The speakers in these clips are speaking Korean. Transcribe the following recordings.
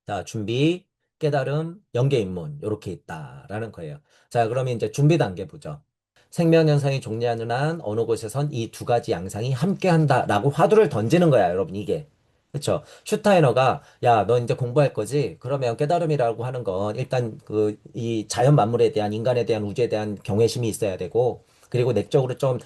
자, 준비, 깨달음, 연계 입문 이렇게 있다라는 거예요. 자, 그러면 이제 준비 단계 보죠. 생명 현상이 존재하는 한 어느 곳에선 이 두 가지 양상이 함께 한다라고 화두를 던지는 거야, 여러분, 이게. 그쵸? 슈타이너가, 야, 너 이제 공부할 거지? 그러면 깨달음이라고 하는 건 일단 이 자연 만물에 대한, 인간에 대한, 우주에 대한 경외심이 있어야 되고, 그리고 내적으로 좀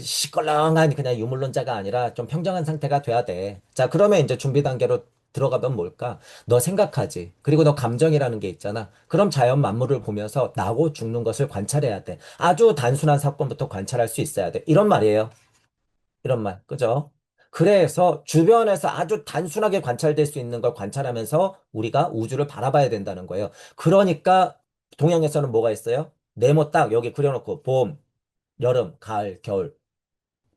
시끌렁한 그냥 유물론자가 아니라 좀 평정한 상태가 돼야 돼. 자, 그러면 이제 준비 단계로 들어가면 뭘까? 너 생각하지. 그리고 너 감정이라는 게 있잖아. 그럼 자연 만물을 보면서 나고 죽는 것을 관찰해야 돼. 아주 단순한 사건부터 관찰할 수 있어야 돼. 이런 말이에요. 이런 말. 그죠? 그래서 주변에서 아주 단순하게 관찰될 수 있는 걸 관찰하면서 우리가 우주를 바라봐야 된다는 거예요. 그러니까 동양에서는 뭐가 있어요? 네모 딱 여기 그려놓고 봄, 여름, 가을, 겨울.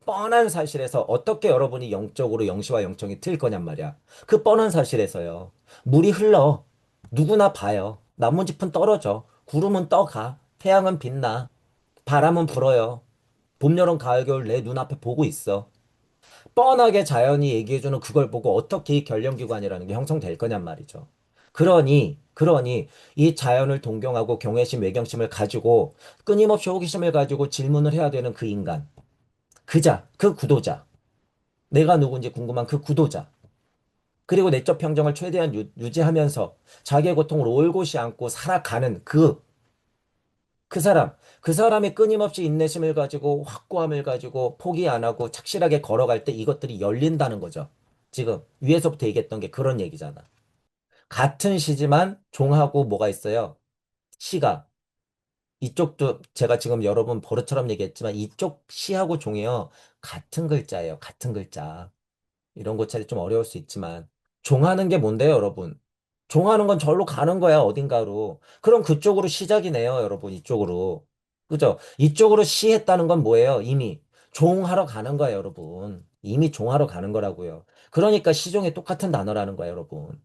뻔한 사실에서 어떻게 여러분이 영적으로 영시와 영적이 틀 거냔 말이야. 그 뻔한 사실에서요. 물이 흘러. 누구나 봐요. 나뭇잎은 떨어져. 구름은 떠가. 태양은 빛나. 바람은 불어요. 봄, 여름, 가을, 겨울 내 눈앞에 보고 있어. 뻔하게 자연이 얘기해주는 그걸 보고 어떻게 이 결령기관이라는 게 형성될 거냔 말이죠. 그러니 이 자연을 동경하고 경외심, 외경심을 가지고 끊임없이 호기심을 가지고 질문을 해야 되는 그 인간. 그자, 그 구도자. 내가 누군지 궁금한 그 구도자. 그리고 내적 평정을 최대한 유지하면서 자기의 고통을 올곧이 안고 살아가는 그 사람. 그 사람이 끊임없이 인내심을 가지고 확고함을 가지고 포기 안 하고 착실하게 걸어갈 때 이것들이 열린다는 거죠. 지금 위에서부터 얘기했던 게 그런 얘기잖아. 같은 시지만 종하고 뭐가 있어요? 시가. 이쪽도 제가 지금 여러분 버릇처럼 얘기했지만 이쪽 시하고 종이요. 같은 글자예요. 같은 글자. 이런 고찰이 좀 어려울 수 있지만 종하는 게 뭔데요, 여러분? 종하는 건 절로 가는 거야, 어딘가로. 그럼 그쪽으로 시작이네요, 여러분, 이쪽으로. 그죠? 이쪽으로 시했다는 건 뭐예요? 이미 종하러 가는 거예요, 여러분. 이미 종하러 가는 거라고요. 그러니까 시종이 똑같은 단어라는 거예요, 여러분.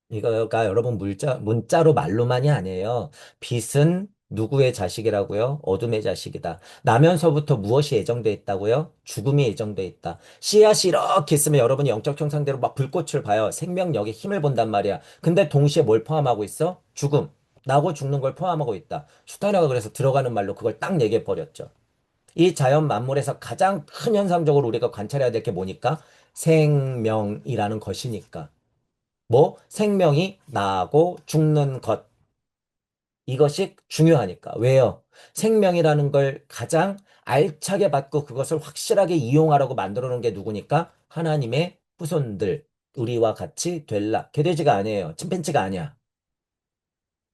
이거가 여러분 문자로 말로만이 아니에요. 빛은 누구의 자식이라고요? 어둠의 자식이다. 나면서부터 무엇이 예정돼 있다고요? 죽음이 예정돼 있다. 씨앗이 이렇게 있으면 여러분이 영적 형상대로 막 불꽃을 봐요. 생명력에 힘을 본단 말이야. 근데 동시에 뭘 포함하고 있어? 죽음. 나고 죽는 걸 포함하고 있다. 슈타이너가 그래서 들어가는 말로 그걸 딱 얘기해 버렸죠. 이 자연 만물에서 가장 큰 현상적으로 우리가 관찰해야 될 게 뭐니까? 생명이라는 것이니까. 뭐 생명이 나고 죽는 것 이것이 중요하니까. 왜요? 생명이라는 걸 가장 알차게 받고 그것을 확실하게 이용하라고 만들어 놓은 게 누구니까? 하나님의 후손들. 우리와 같이 될라. 개돼지가 아니에요. 침팬지가 아니야.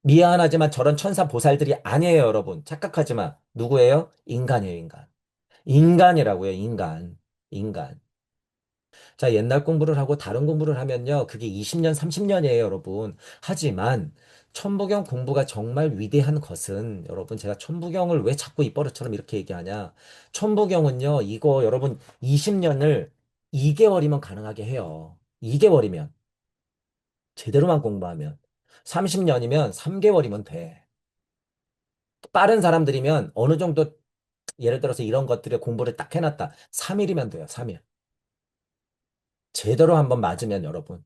미안하지만 저런 천사 보살들이 아니에요, 여러분. 착각하지 마. 누구예요? 인간이에요, 인간. 인간이라고요, 인간. 인간. 자, 옛날 공부를 하고 다른 공부를 하면요. 그게 20년, 30년이에요, 여러분. 하지만 천부경 공부가 정말 위대한 것은 여러분 제가 천부경을 왜 자꾸 입버릇처럼 이렇게 얘기하냐. 천부경은요. 이거 여러분 20년을 2개월이면 가능하게 해요. 2개월이면. 제대로만 공부하면. 30년이면 3개월이면 돼. 빠른 사람들이면 어느 정도 예를 들어서 이런 것들의 공부를 딱 해놨다. 3일이면 돼요. 3일. 제대로 한번 맞으면 여러분.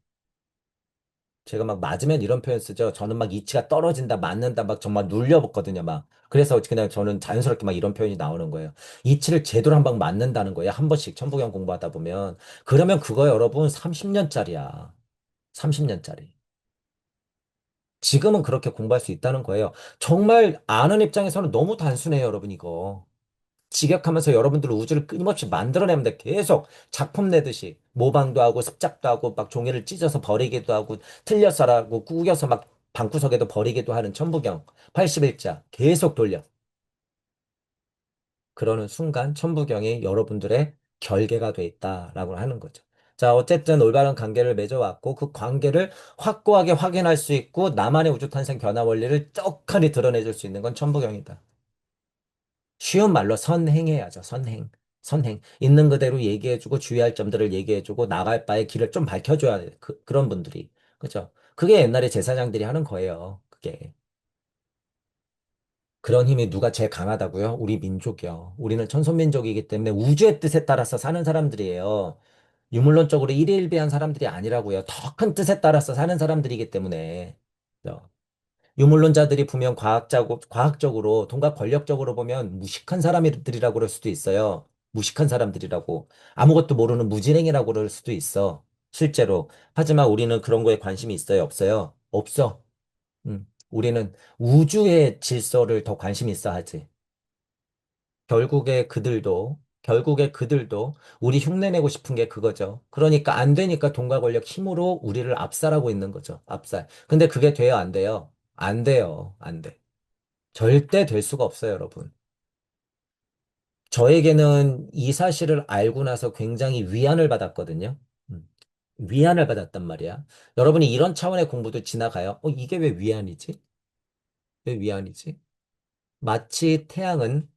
제가 막 맞으면 이런 표현 쓰죠. 저는 막 이치가 떨어진다, 맞는다, 막 정말 눌려봤거든요, 막. 그래서 그냥 저는 자연스럽게 막 이런 표현이 나오는 거예요. 이치를 제대로 한 방 맞는다는 거예요. 한 번씩 천부경 공부하다 보면. 그러면 그거 여러분 30년짜리야. 30년짜리. 지금은 그렇게 공부할 수 있다는 거예요. 정말 아는 입장에서는 너무 단순해요, 여러분, 이거. 직역하면서 여러분들 우주를 끊임없이 만들어내면 돼. 계속 작품 내듯이 모방도 하고 습작도 하고 막 종이를 찢어서 버리기도 하고 틀려서라고 구겨서 막 방구석에도 버리기도 하는 천부경 81자 계속 돌려. 그러는 순간 천부경이 여러분들의 결계가 돼 있다라고 하는 거죠. 자, 어쨌든 올바른 관계를 맺어왔고 그 관계를 확고하게 확인할 수 있고 나만의 우주 탄생 변화 원리를 떡하니 드러내줄 수 있는 건 천부경이다. 쉬운 말로 선행해야죠. 선행. 선행. 있는 그대로 얘기해주고 주의할 점들을 얘기해주고 나갈 바의 길을 좀 밝혀줘야 돼. 그런 분들이. 그죠? 그게 옛날에 제사장들이 하는 거예요. 그게. 그런 힘이 누가 제일 강하다고요? 우리 민족이요. 우리는 천손민족이기 때문에 우주의 뜻에 따라서 사는 사람들이에요. 유물론적으로 일희일비한 사람들이 아니라고요. 더 큰 뜻에 따라서 사는 사람들이기 때문에. 그죠? 유물론자들이 보면 과학적으로, 돈과 권력적으로 보면 무식한 사람들이라고 그럴 수도 있어요. 무식한 사람들이라고. 아무것도 모르는 무지랭이라고 그럴 수도 있어. 실제로. 하지만 우리는 그런 거에 관심이 있어요? 없어요? 없어. 우리는 우주의 질서를 더 관심 있어 하지. 결국에 그들도 우리 흉내내고 싶은 게 그거죠. 그러니까 안 되니까 돈과 권력 힘으로 우리를 압살하고 있는 거죠. 압살. 근데 그게 돼요, 안 돼요? 안 돼요. 안 돼. 절대 될 수가 없어요, 여러분. 저에게는 이 사실을 알고 나서 굉장히 위안을 받았거든요. 음. 위안을 받았단 말이야. 여러분이 이런 차원의 공부도 지나가요. 이게 왜 위안이지? 왜 위안이지? 마치 태양은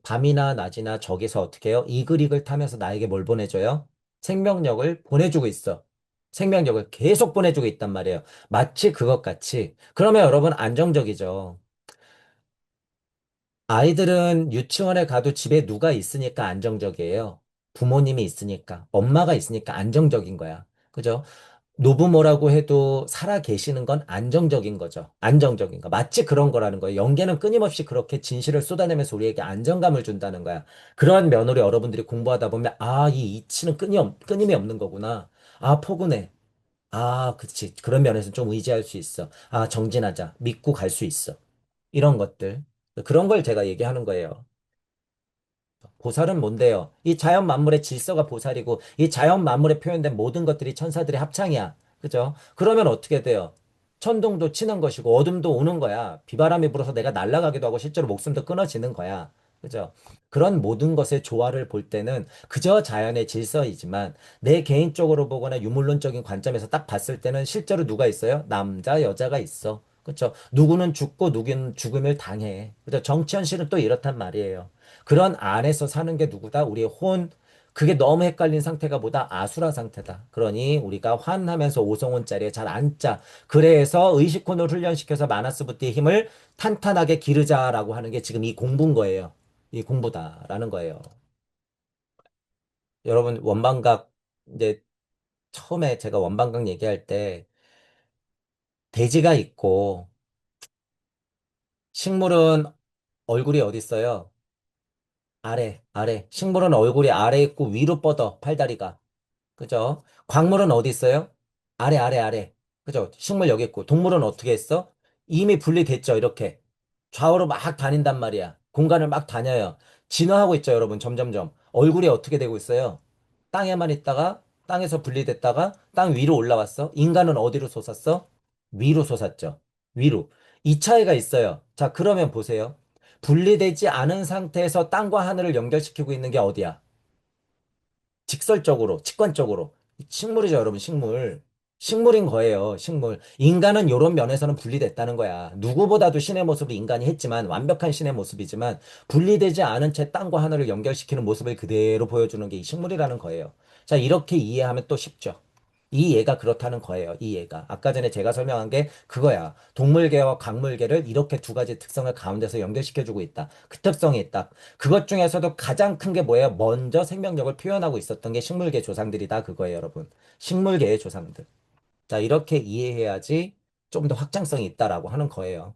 밤이나 낮이나 저기서 어떻게 해요? 이글이글 타면서 나에게 뭘 보내줘요? 생명력을 보내주고 있어. 생명력을 계속 보내주고 있단 말이에요. 마치 그것 같이. 그러면 여러분 안정적이죠. 아이들은 유치원에 가도 집에 누가 있으니까 안정적이에요. 부모님이 있으니까, 엄마가 있으니까 안정적인 거야. 그죠? 노부모라고 해도 살아 계시는 건 안정적인 거죠. 안정적인 거. 마치 그런 거라는 거예요. 연계는 끊임없이 그렇게 진실을 쏟아내면서 우리에게 안정감을 준다는 거야. 그러한 면으로 여러분들이 공부하다 보면, 아, 이 이치는 끊임이 없는 거구나. 아, 포근해. 아, 그치. 그런 면에서 좀 의지할 수 있어. 아, 정진하자. 믿고 갈 수 있어. 이런 것들. 그런 걸 제가 얘기하는 거예요. 보살은 뭔데요? 이 자연 만물의 질서가 보살이고 이 자연 만물에 표현된 모든 것들이 천사들의 합창이야. 그죠? 그러면 어떻게 돼요? 천둥도 치는 것이고 어둠도 오는 거야. 비바람이 불어서 내가 날아가기도 하고 실제로 목숨도 끊어지는 거야. 그죠? 그런 모든 것의 조화를 볼 때는 그저 자연의 질서이지만 내 개인적으로 보거나 유물론적인 관점에서 딱 봤을 때는 실제로 누가 있어요? 남자, 여자가 있어. 그렇죠? 누구는 죽고 누구는 죽음을 당해. 그죠? 정치 현실은 또 이렇단 말이에요. 그런 안에서 사는 게 누구다? 우리의 혼. 그게 너무 헷갈린 상태가 뭐다? 아수라 상태다. 그러니 우리가 환하면서 오성훈자리에 잘 앉자. 그래서 의식혼을 훈련시켜서 마나스부티의 힘을 탄탄하게 기르자라고 하는 게 지금 이 공부인 거예요. 이 공부다라는 거예요. 여러분, 원방각, 이제 처음에 제가 원방각 얘기할 때 돼지가 있고 식물은 얼굴이 어디 있어요? 아래. 식물은 얼굴이 아래 있고 위로 뻗어, 팔다리가. 그죠? 광물은 어디 있어요? 아래. 그죠? 식물 여기 있고. 동물은 어떻게 했어? 이미 분리됐죠, 이렇게. 좌우로 막 다닌단 말이야. 공간을 막 다녀요. 진화하고 있죠, 여러분, 점점점. 얼굴이 어떻게 되고 있어요? 땅에만 있다가, 땅에서 분리됐다가, 땅 위로 올라왔어. 인간은 어디로 솟았어? 위로 솟았죠. 위로. 이 차이가 있어요. 자, 그러면 보세요. 분리되지 않은 상태에서 땅과 하늘을 연결시키고 있는 게 어디야? 직설적으로, 직관적으로. 식물이죠, 여러분, 식물. 식물인 거예요, 식물. 인간은 이런 면에서는 분리됐다는 거야. 누구보다도 신의 모습을 인간이 했지만, 완벽한 신의 모습이지만, 분리되지 않은 채 땅과 하늘을 연결시키는 모습을 그대로 보여주는 게 이 식물이라는 거예요. 자, 이렇게 이해하면 또 쉽죠. 이 얘가 그렇다는 거예요, 이 얘가. 아까 전에 제가 설명한 게 그거야. 동물계와 광물계를 이렇게 두 가지 특성을 가운데서 연결시켜주고 있다. 그 특성이 있다. 그것 중에서도 가장 큰 게 뭐예요? 먼저 생명력을 표현하고 있었던 게 식물계 조상들이다. 그거예요, 여러분. 식물계의 조상들. 자, 이렇게 이해해야지 좀 더 확장성이 있다라고 하는 거예요.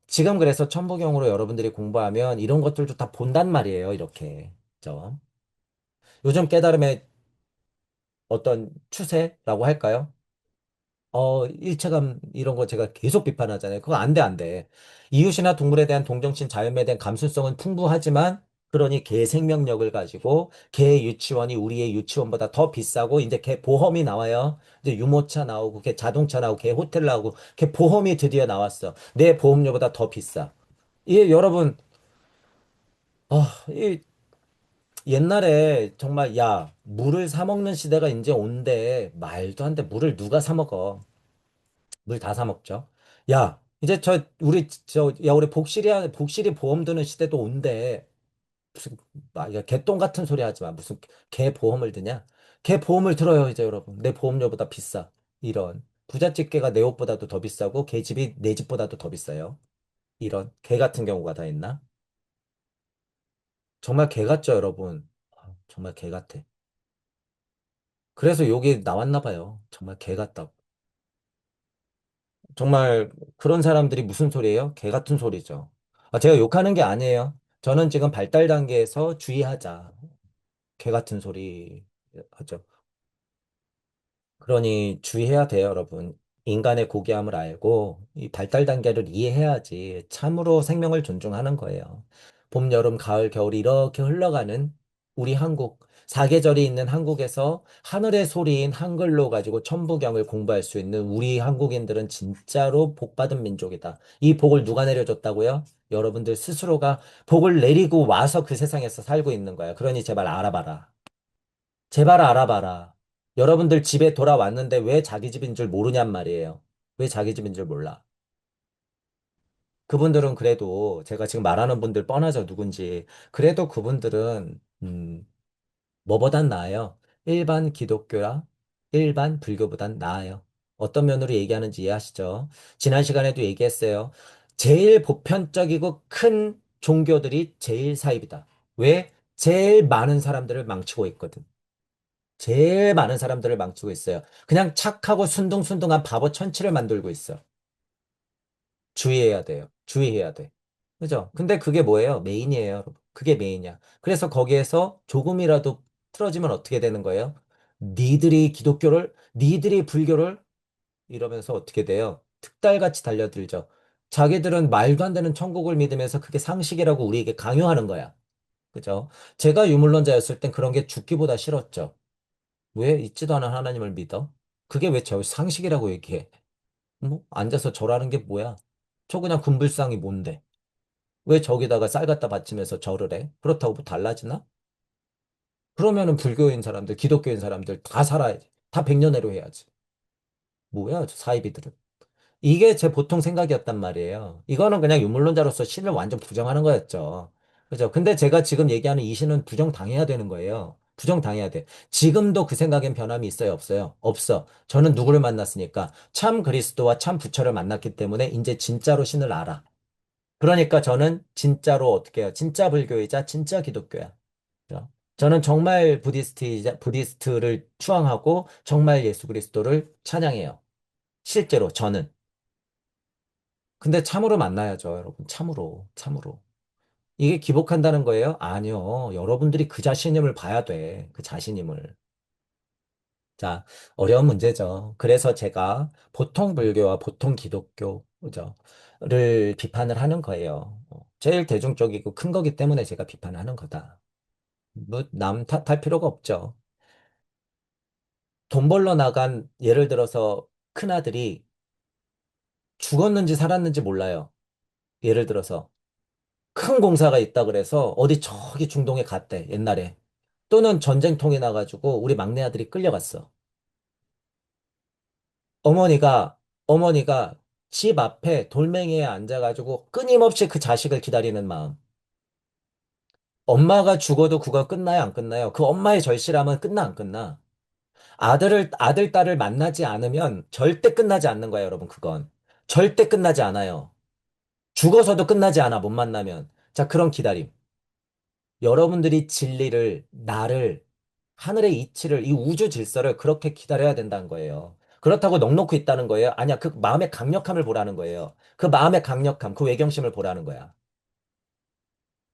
지금 그래서 천부경으로 여러분들이 공부하면 이런 것들도 다 본단 말이에요, 이렇게. 그죠? 요즘 깨달음의 어떤 추세라고 할까요? 일체감 이런 거 제가 계속 비판하잖아요. 그거 안 돼, 안 돼. 이웃이나 동물에 대한 동정심, 자연에 대한 감수성은 풍부하지만, 그러니 개 생명력을 가지고 개 유치원이 우리의 유치원보다 더 비싸고, 이제 개 보험이 나와요. 이제 유모차 나오고, 개 자동차 나오고, 개 호텔 나오고, 개 보험이 드디어 나왔어. 내 보험료보다 더 비싸. 여러분, 이 옛날에 정말, 야, 물을 사 먹는 시대가 이제 온대. 말도 안 돼. 물을 누가 사 먹어? 물 다 사 먹죠. 야, 이제 우리 복실이 보험 드는 시대도 온대. 무슨, 야, 개똥 같은 소리 하지 마. 무슨 개 보험을 드냐? 개 보험을 들어요, 이제 여러분. 내 보험료보다 비싸. 이런. 부잣집 개가 내 옷보다도 더 비싸고, 개 집이 내 집보다도 더 비싸요. 이런. 개 같은 경우가 다 있나? 정말 개 같죠, 여러분? 정말 개 같아. 그래서 욕이 나왔나 봐요. 정말 개 같다고. 정말 그런 사람들이 무슨 소리예요? 개 같은 소리죠. 제가 욕하는 게 아니에요. 저는 지금 발달 단계에서 주의하자. 개 같은 소리 하죠. 그러니 주의해야 돼요, 여러분. 인간의 고귀함을 알고 이 발달 단계를 이해해야지 참으로 생명을 존중하는 거예요. 봄, 여름, 가을, 겨울이 이렇게 흘러가는 우리 한국, 사계절이 있는 한국에서 하늘의 소리인 한글로 가지고 천부경을 공부할 수 있는 우리 한국인들은 진짜로 복받은 민족이다. 이 복을 누가 내려줬다고요? 여러분들 스스로가 복을 내리고 와서 그 세상에서 살고 있는 거야. 그러니 제발 알아봐라. 제발 알아봐라. 여러분들 집에 돌아왔는데 왜 자기 집인 줄 모르냔 말이에요. 왜 자기 집인 줄 몰라. 그분들은 그래도 제가 지금 말하는 분들 뻔하죠, 누군지. 그래도 그분들은 뭐보단 나아요. 일반 기독교야 일반 불교보단 나아요. 어떤 면으로 얘기하는지 이해하시죠? 지난 시간에도 얘기했어요. 제일 보편적이고 큰 종교들이 제일 사입이다. 왜? 제일 많은 사람들을 망치고 있거든. 제일 많은 사람들을 망치고 있어요. 그냥 착하고 순둥순둥한 바보 천치를 만들고 있어. 주의해야 돼요. 주의해야 돼. 그죠? 근데 그게 뭐예요? 메인이에요, 여러분. 그게 메인이야. 그래서 거기에서 조금이라도 틀어지면 어떻게 되는 거예요? 니들이 불교를 이러면서 어떻게 돼요? 특달같이 달려들죠. 자기들은 말도 안 되는 천국을 믿으면서 그게 상식이라고 우리에게 강요하는 거야. 그죠? 제가 유물론자였을 땐 그런 게 죽기보다 싫었죠. 왜 있지도 않은 하나님을 믿어? 그게 왜 저 상식이라고 얘기해? 뭐 앉아서 절하는 게 뭐야? 저 그냥 금불상이 뭔데? 왜 저기다가 쌀 갖다 바치면서 절을 해? 그렇다고 뭐 달라지나? 그러면은 불교인 사람들, 기독교인 사람들 다 살아야지. 다 백년해로 해야지. 뭐야, 저 사이비들은. 이게 제 보통 생각이었단 말이에요. 이거는 그냥 유물론자로서 신을 완전 부정하는 거였죠. 그죠? 근데 제가 지금 얘기하는 이 신은 부정당해야 되는 거예요. 부정당해야 돼. 지금도 그 생각엔 변함이 있어요? 없어요? 없어. 저는 누구를 만났으니까 참 그리스도와 참 부처를 만났기 때문에 이제 진짜로 신을 알아. 그러니까 저는 진짜로 어떻게 해요? 진짜 불교이자 진짜 기독교야. 그죠? 저는 정말 부디스트를 추앙하고 정말 예수 그리스도를 찬양해요. 실제로 저는. 근데 참으로 만나야죠, 여러분. 참으로, 참으로. 이게 기복한다는 거예요? 아니요. 여러분들이 그 자신임을 봐야 돼. 그 자신임을. 자, 어려운 문제죠. 그래서 제가 보통 불교와 보통 기독교, 그죠? 를 비판을 하는 거예요. 제일 대중적이고 큰 거기 때문에 제가 비판하는 거다. 뭐, 남 탓할 필요가 없죠. 돈 벌러 나간, 예를 들어서 큰아들이 죽었는지 살았는지 몰라요. 예를 들어서. 큰 공사가 있다 그래서 어디 저기 중동에 갔대, 옛날에. 또는 전쟁통이 나가지고 우리 막내 아들이 끌려갔어. 어머니가, 어머니가 집 앞에 돌멩이에 앉아가지고 끊임없이 그 자식을 기다리는 마음. 엄마가 죽어도 그거 끝나요, 안 끝나요? 그 엄마의 절실함은 끝나, 안 끝나? 아들, 딸을 만나지 않으면 절대 끝나지 않는 거야, 여러분, 그건. 절대 끝나지 않아요. 죽어서도 끝나지 않아, 못 만나면. 자, 그런 기다림. 여러분들이 진리를, 나를, 하늘의 이치를, 이 우주 질서를 그렇게 기다려야 된다는 거예요. 그렇다고 넋놓고 있다는 거예요? 아니야. 그 마음의 강력함을 보라는 거예요. 그 마음의 강력함, 그 외경심을 보라는 거야.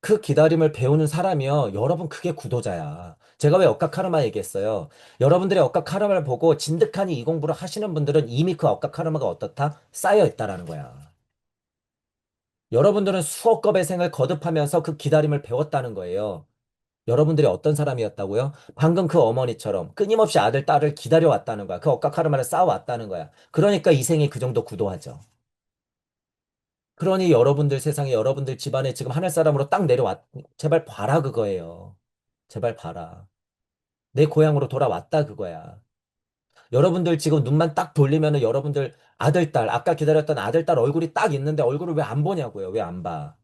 그 기다림을 배우는 사람이요. 여러분, 그게 구도자야. 제가 왜 억각 카르마 얘기했어요? 여러분들의 억각 카르마를 보고 진득하니 이 공부를 하시는 분들은 이미 그 억각 카르마가 어떻다? 쌓여 있다라는 거야. 여러분들은 수억 겁의 생을 거듭하면서 그 기다림을 배웠다는 거예요. 여러분들이 어떤 사람이었다고요? 방금 그 어머니처럼 끊임없이 아들, 딸을 기다려왔다는 거야. 그 억각하르마를 쌓아왔다는 거야. 그러니까 이 생이 그 정도 구도하죠. 그러니 여러분들 세상에 여러분들 집안에 지금 하늘 사람으로 딱 내려왔, 제발 봐라 그거예요. 제발 봐라. 내 고향으로 돌아왔다 그거야. 여러분들 지금 눈만 딱 돌리면은 여러분들 아들, 딸, 아까 기다렸던 아들, 딸 얼굴이 딱 있는데 얼굴을 왜 안 보냐고요. 왜 안 봐?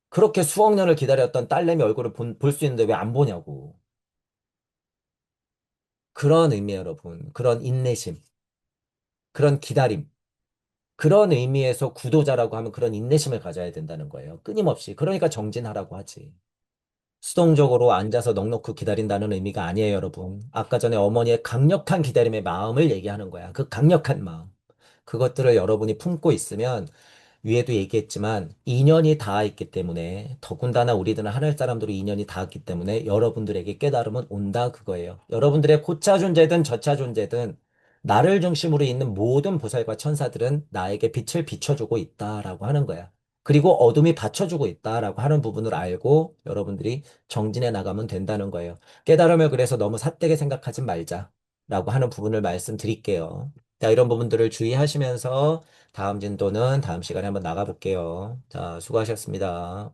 그렇게 수억 년을 기다렸던 딸내미 얼굴을 볼 수 있는데 왜 안 보냐고. 그런 의미 여러분. 그런 인내심. 그런 기다림. 그런 의미에서 구도자라고 하면 그런 인내심을 가져야 된다는 거예요. 끊임없이. 그러니까 정진하라고 하지. 수동적으로 앉아서 넋놓고 기다린다는 의미가 아니에요, 여러분. 아까 전에 어머니의 강력한 기다림의 마음을 얘기하는 거야. 그 강력한 마음. 그것들을 여러분이 품고 있으면 위에도 얘기했지만 인연이 닿아 있기 때문에 더군다나 우리들은 하늘 사람들로 인연이 닿았기 때문에 여러분들에게 깨달음은 온다 그거예요. 여러분들의 고차 존재든 저차 존재든 나를 중심으로 있는 모든 보살과 천사들은 나에게 빛을 비춰주고 있다라고 하는 거야. 그리고 어둠이 받쳐주고 있다라고 하는 부분을 알고 여러분들이 정진해 나가면 된다는 거예요. 깨달음을 그래서 너무 삿되게 생각하지 말자라고 하는 부분을 말씀드릴게요. 자, 이런 부분들을 주의하시면서 다음 진도는 다음 시간에 한번 나가볼게요. 자, 수고하셨습니다.